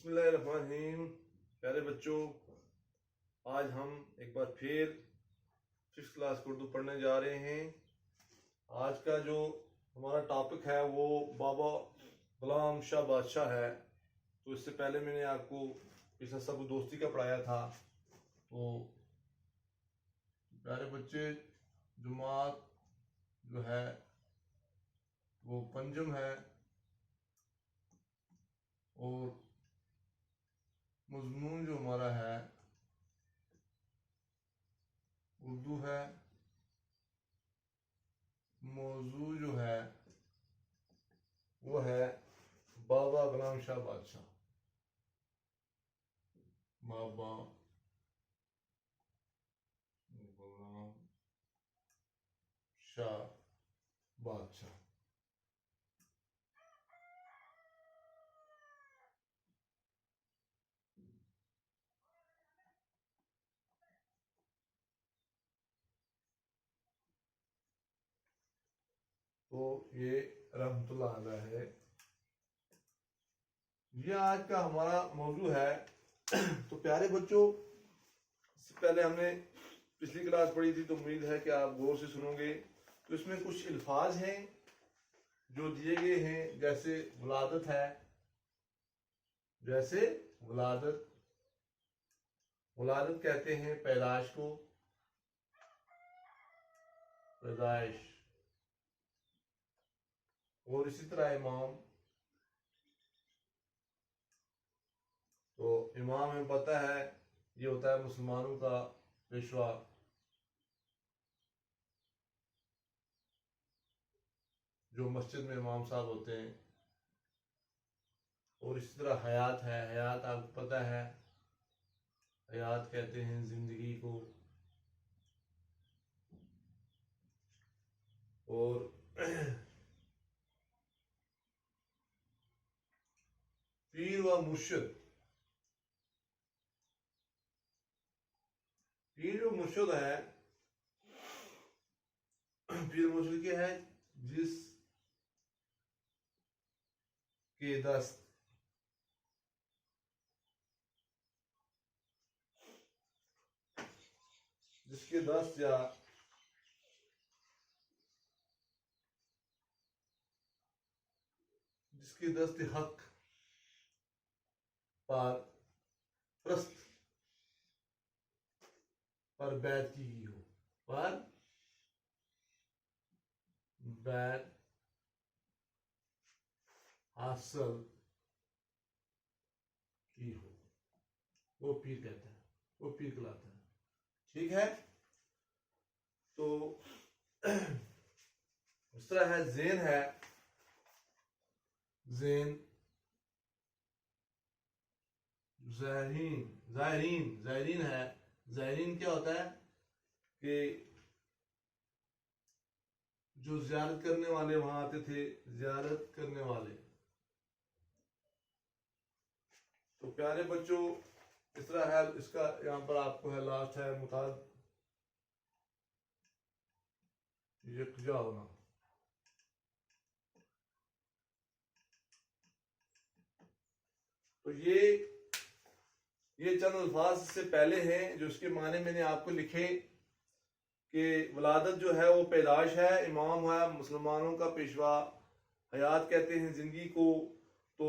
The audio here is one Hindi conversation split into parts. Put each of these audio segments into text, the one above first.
बिस्मिल्लाहिर्रहमानिर्रहीम। प्यारे बच्चों, आज हम एक बार फिर 6th क्लास को उर्दू पढ़ने जा रहे हैं। आज का जो हमारा टॉपिक है वो बाबा गुलाम शाह बादशाह है। तो इससे पहले मैंने आपको पिछला सब दोस्ती का पढ़ाया था। तो प्यारे बच्चे, जुमात जो है वो पंजम है और मजमून जो हमारा है उर्दू है। मौजू जो है वो है बाबा गुलाम शाह बादशाह। बाबा गुलाम शाह बादशाह। तो ये रहमतुल्लाह अलैह है। ये आज का हमारा मौजू है। तो प्यारे बच्चों, इससे पहले हमने पिछली क्लास पढ़ी थी, तो उम्मीद है कि आप गौर से सुनोगे। तो इसमें कुछ अल्फाज हैं जो दिए गए हैं, जैसे वलादत है, जैसे वलादत। वलादत कहते हैं पैदाइश को, पैदाइश। और इसी तरह इमाम। तो इमाम हमें पता है ये होता है मुसलमानों का पेशवा। जो मस्जिद में इमाम साहब होते हैं। और इसी तरह हयात है। हयात आपको पता है, हयात कहते हैं जिंदगी को। और पीर व मुर्शिद। पीर व मुर्शिद है, पीर मुर्शिद के है जिस के दस्त जिसके दस्त या जिसके दस्त हक पर प्रस्त पर बैत की गई हो, पर बैत हासिल की हो, वो पीर कहता है, वो पीर कहलाता है। ठीक है। तो इस तरह है। ज़ैन है, ज़ैन। ज़ाहिरीन, ज़ाहिरीन, ज़ाहिरीन है। ज़ाहिरीन क्या होता है कि जो ज़ियारत करने वाले वहां आते थे, ज़ियारत करने वाले। तो प्यारे बच्चों, इस तरह है। इसका यहाँ पर आपको है, लास्ट है मुताद यकजा होना। तो ये चंद अल्फाज से पहले हैं जो इसके माने मैंने आपको लिखे कि वलादत जो है वो पैदाइश है, इमाम है मुसलमानों का पेशवा, हयात कहते हैं जिंदगी को। तो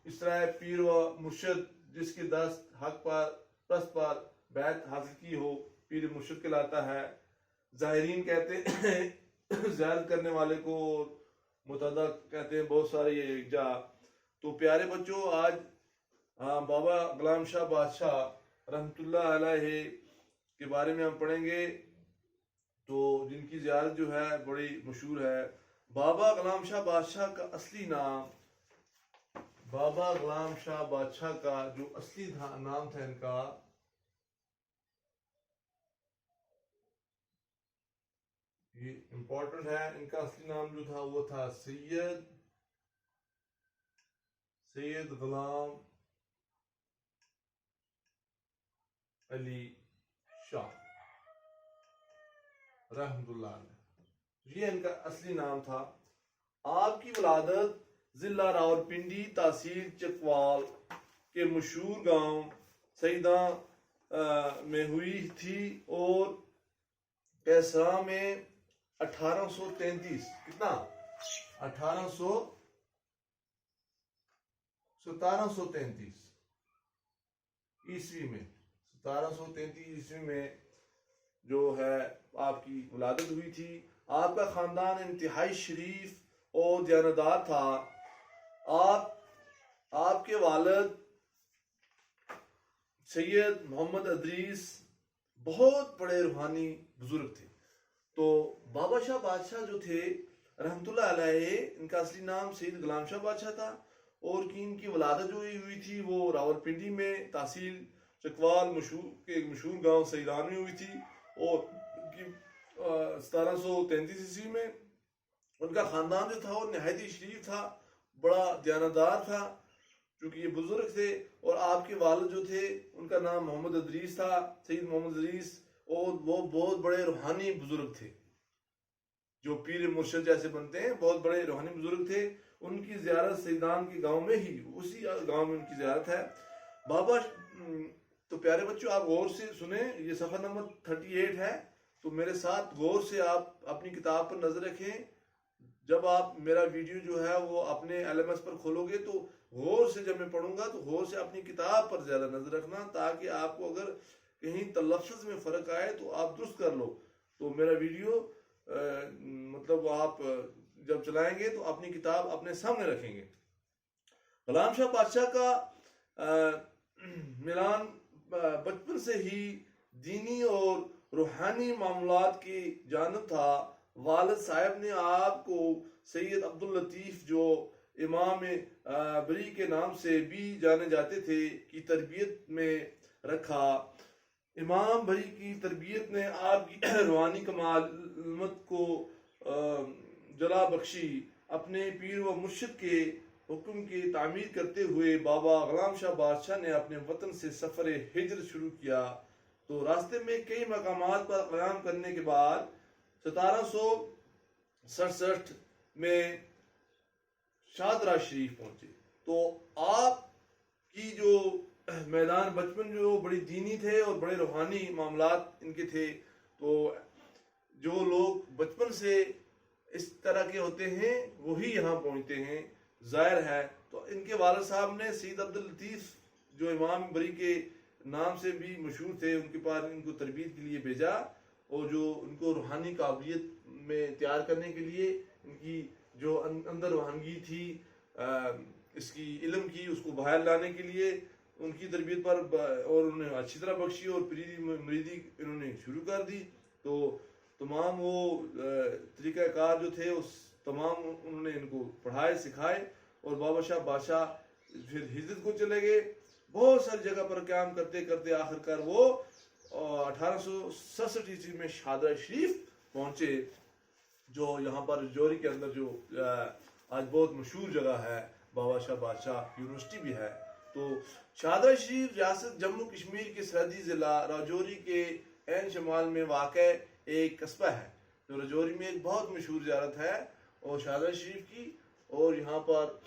इस तरह पीर व मुर्शिद जिसकी दस्त हक पर प्रस्त पर बैत हासिल की हो, पीर मुर्शिद कहलाता है। ज़ाहिरीन कहते हैं ज़ियारत करने वाले को। मुतदा कहते हैं बहुत सारे ये जा। तो प्यारे बच्चों, आज बाबा गुलाम शाह बादशाह रहमतुल्लाह अलैह के बारे में हम पढ़ेंगे। तो जिनकी ज़ियारत जो है बड़ी मशहूर है। बाबा गुलाम शाह बादशाह का असली नाम, बाबा गुलाम शाह बादशाह का जो असली नाम था इनका, ये इंपॉर्टेंट है। इनका असली नाम जो था वो था सैयद गुलाम अली शाह रहमतुल्लाह अलैह। ये इनका असली नाम था। आपकी वलादत जिला रावलपिंडी, तहसील चकवाल के मशहूर गांव सईदा में हुई थी और कैसरा में 1833 कितना 1733 ईस्वी में 1733 ईस्वी में जो है आपकी विलादत हुई थी। आपका खानदान इंतहाई शरीफ और दयानतदार था। आपके वालिद सैयद मोहम्मद अदरीस बहुत बड़े रूहानी बुजुर्ग थे। तो बाबा शाह बादशाह जो थे रहमतुल्लाह अलैहि, इनका असली नाम सैयद गुलाम शाह बादशाह था और इनकी वलादत जो हुई थी वो रावलपिंडी में तहसील चकवाल के मशहूर गांव सईदान में हुई थी और 1733 ईस्वी में। उनका खानदान जो था वो नहायत ही शरीफ था, बड़ा दयानतदार था क्योंकि ये बुजुर्ग थे। और आपके वालिद जो थे उनका नाम मोहम्मद अदरीस था, सैयद मोहम्मद अदरीस, और वो बहुत बड़े रूहानी बुजुर्ग थे, जो पीर मुर्शिद जैसे बनते हैं, बहुत बड़े रूहानी बुजुर्ग थे। उनकी ज़ियारत सईदान के गांव में ही, उसी गांव में उनकी ज़ियारत है। बाबा तो प्यारे बच्चों आप गौर से सुने, ये सफ़ा नंबर 38 है, तो मेरे साथ गौर से आप अपनी किताब पर नजर रखें। जब आप मेरा वीडियो जो है वो अपने LMS पर खोलोगे तो गौर से जब मैं पढ़ूंगा तो गौर से अपनी किताब पर ज्यादा नजर रखना, ताकि आपको अगर कहीं तलफ्फुज़ में फर्क आए तो आप दुरुस्त कर लो। तो मेरा वीडियो मतलब आप जब चलाएंगे तो अपनी किताब अपने सामने रखेंगे। गुलाम शाह बादशाह का मिलान बचपन से ही दीनी और रूहानी मामलात की जानब था। वालिद साहब ने आपको सैयद अब्दुल लतीफ़, जो इमाम बरी के नाम से भी जाने जाते थे, की तरबियत में रखा। इमाम बरी की तरबियत ने आपकी रूहानी कमालत को जला बख्शी। अपने पीर व मुर्शिद के हुक्म की तामीर करते हुए बाबा गुलाम शाह बादशाह ने अपने वतन से सफ़र हिजरत शुरू किया। तो रास्ते में कई मकामात पर क़याम करने के बाद 1767 में शादरा शरीफ पहुंचे। तो आपकी जो मैदान बचपन जो बड़ी दीनी थे और बड़े रूहानी मामलात इनके थे, तो जो लोग बचपन से इस तरह के होते हैं वही यहाँ पहुंचते हैं, जाहिर है। तो इनके वालिद साहब ने सैयद अब्दुल लतीफ़, जो इमाम बरी के नाम से भी मशहूर थे, उनके पास इनको तरबियत के लिए भेजा और जो उनको रूहानी काबिलियत में तैयार करने के लिए, इनकी जो अंदर रूहानगी थी इसकी इल्म की, उसको बाहर लाने के लिए उनकी तरबियत पर और उन्हें अच्छी तरह बख्शी और मुरीदी इन्होंने शुरू कर दी। तो तमाम वो तरीक़ाकार जो थे उस तमाम उन्होंने इनको पढ़ाए सिखाए और बाबा शाह बादशाह फिर हिजरत को चले गए। बहुत सारी जगह पर काम करते करते आखिरकार वो 1867 ईस्वी में शादरा शरीफ पहुंचे, जो यहाँ पर रजौरी के अंदर जो आज बहुत मशहूर जगह है, बाबा शाह बादशाह यूनिवर्सिटी भी है। तो शादरा शरीफ रियासत जम्मू कश्मीर के सरहदी ज़िला राजौरी के ऐन शमाल में वाक़ एक कस्बा है। तो राजौरी में एक बहुत मशहूर ज़ियारत है और शादरा शरीफ की, और यहाँ पर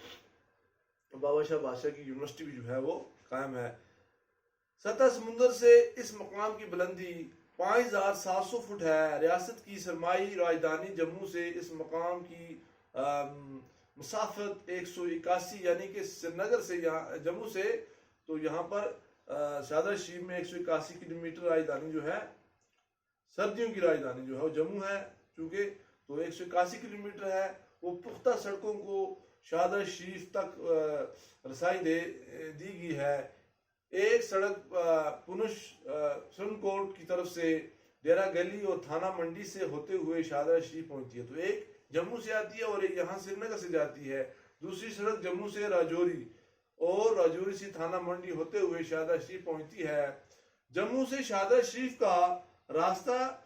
बाबा शाह बादशाह की यूनिवर्सिटी भी जो है वो कायम है। सतह समुंदर से इस मकाम की बुलंदी 5700 फुट है। रियासत की सरमाई राजधानी जम्मू से इस मकाम की मुसाफत 181, यानी कि श्रीनगर से यहाँ जम्मू से, तो यहाँ पर शादरा शरीफ में 181 किलोमीटर राजधानी जो है, सर्दियों की राजधानी जो है वो जम्मू है चूँकि, तो 181 किलोमीटर है। वो पुख्ता सड़कों को शादरा शरीफ तक रसाई दी गई है। एक सड़क पुनश सुरनकोट की तरफ से डेरा गली और थाना मंडी से होते हुए शादरा शरीफ पहुंचती है। तो एक जम्मू से आती है और एक यहाँ श्रीनगर से जाती है। दूसरी सड़क जम्मू से राजौरी और राजौरी से थाना मंडी होते हुए शादरा शरीफ पहुंचती है। जम्मू से शादरा शरीफ का रास्ता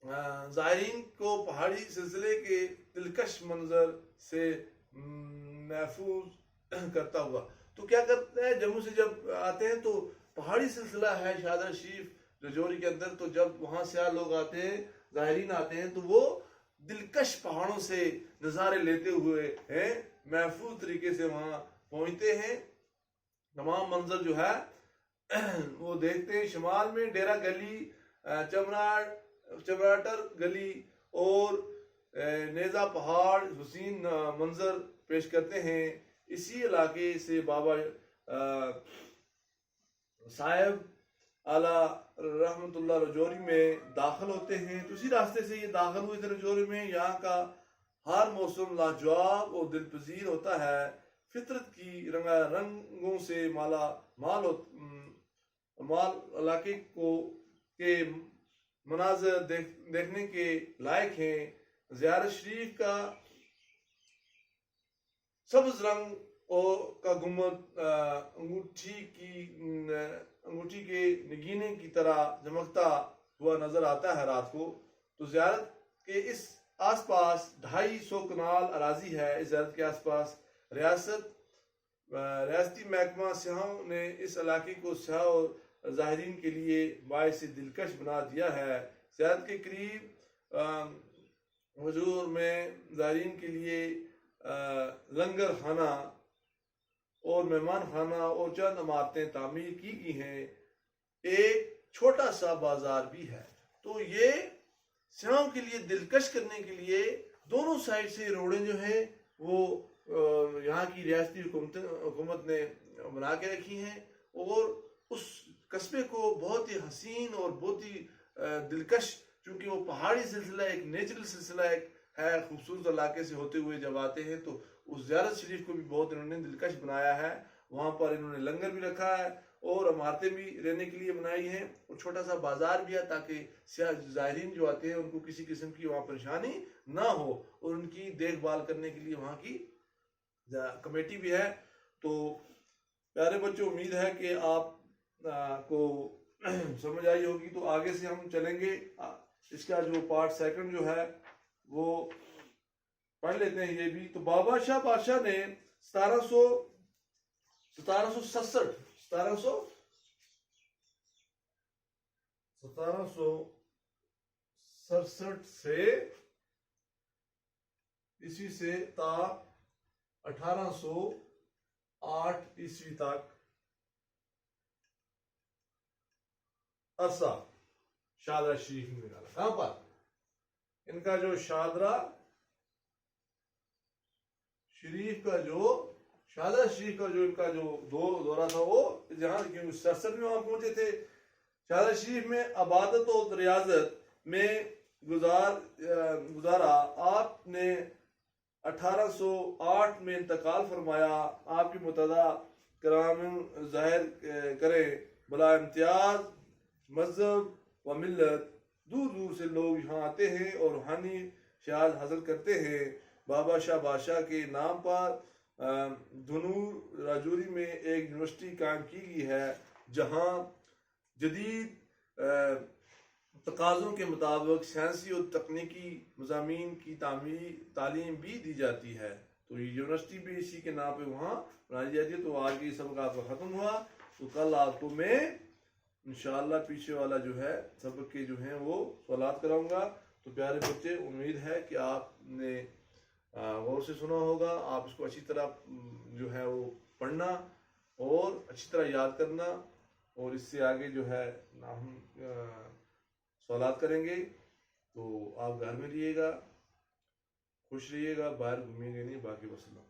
ज़ायरीन को पहाड़ी सिलसिले के दिलकश मंजर से महफूज करता हुआ, तो क्या करते हैं, जम्मू से जब आते हैं तो पहाड़ी सिलसिला है शादरा शरीफ रजौरी के अंदर, तो जब वहाँ से लोग आते हैं, ज़ायरीन आते हैं, तो वो दिलकश पहाड़ों से नज़ारे लेते हुए हैं महफूज तरीके से वहाँ पहुँचते हैं। तमाम मंजर जो है वो देखते हैं। शिमाल में डेरा गली, चमराटर गली और नेजा पहाड़ हुसीन मंजर पेश करते हैं। इसी इलाके से बाबा साहब आला रहमतुल्लाह रजौरी में दाखिल होते हैं। तो इसी रास्ते से ये दाखिल हुए थे रजौरी में। यहाँ का हर मौसम लाजवाब और दिलपजीर होता है। फितरत की रंगों से माला माल माल इलाके को के मनाजर देखने के लायक हैं। ज़ियारत शरीफ का सब्ज रंग और का गुम्बद अंगूठी के नगीने की तरह चमकता हुआ नजर आता है रात को। तो ज़ियारत के इस आसपास 250 कनाल अराजी है। इस ज़ियारत के आसपास रियासती महकमा सियाहों ने इस इलाके को सियाह और ज़ाहिरीन के लिए बायस दिलकश बना दिया है। ज़ियारत के करीब हुजूर में ज़ाहिरीन के लिए लंगर खाना और मेहमान खाना और चंद इमारतें तामीर की गई हैं। एक छोटा सा बाजार भी है। तो ये सियाहों के लिए दिलकश करने के लिए दोनों साइड से रोडें जो है वो यहाँ की रियासती हुकूमत ने बना के रखी हैं और उस कस्बे को बहुत ही हसीन और बहुत ही दिलकश, चूँकि वो पहाड़ी सिलसिला एक नेचुरल सिलसिला एक है, खूबसूरत इलाके से होते हुए जब आते हैं तो उस ज़ियारत शरीफ को भी बहुत इन्होंने दिलकश बनाया है। वहाँ पर इन्होंने लंगर भी रखा है और इमारतें भी रहने के लिए बनाई हैं और छोटा सा बाजार भी है ताकि ज़ायरीन जो आते हैं उनको किसी किस्म की वहाँ परेशानी ना हो और उनकी देखभाल करने के लिए वहाँ की कमेटी भी है। तो प्यारे बच्चों, उम्मीद है कि आप को समझ आई होगी। तो आगे से हम चलेंगे। इसका जो पार्ट सेकंड जो है वो पढ़ लेते हैं ये भी। तो बाबा शाह बादशाह ने 1767 से ईस्वी से ता 1808 ईस्वी तक अरसा शादरा शरीफ में निकाला। कहां पर इनका जो शादरा शरीफ का जो इनका जो दौरा था वो जहां 67 में वहां पहुंचे थे। शादरा शरीफ में अबादत और रियाजत में गुजारा। आपने 1808 में इंतकाल फरमाया। आपकी मुतदा कराम जाहिर करें बला इम्तियाज मजहब व मिल्लत। दूर दूर से लोग यहाँ आते हैं और रूहानी शहाद हासिल करते हैं। बाबा शाह बादशाह के नाम पर धनूर राजौरी में एक यूनिवर्सिटी कायम की गई है जहाँ जदीद तकाज़ों के मुताबिक साइंसी और तकनीकी मज़ामीन की तालीम भी दी जाती है। तो ये यूनिवर्सिटी भी इसी के नाम पे वहाँ बनाई जाती है। तो आज ये सबक आपका ख़त्म हुआ। तो कल आपको मैं इंशाअल्लाह पीछे वाला जो है सबक के जो हैं वो सवालात कराऊंगा। तो प्यारे बच्चे, उम्मीद है कि आपने गौर से सुना होगा। आप इसको अच्छी तरह जो है वो पढ़ना और अच्छी तरह याद करना और इससे आगे जो है हम सवालात करेंगे। तो आप घर में रहिएगा, खुश रहिएगा, बाहर घूमिएगा नहीं। बाकी वसल्लम।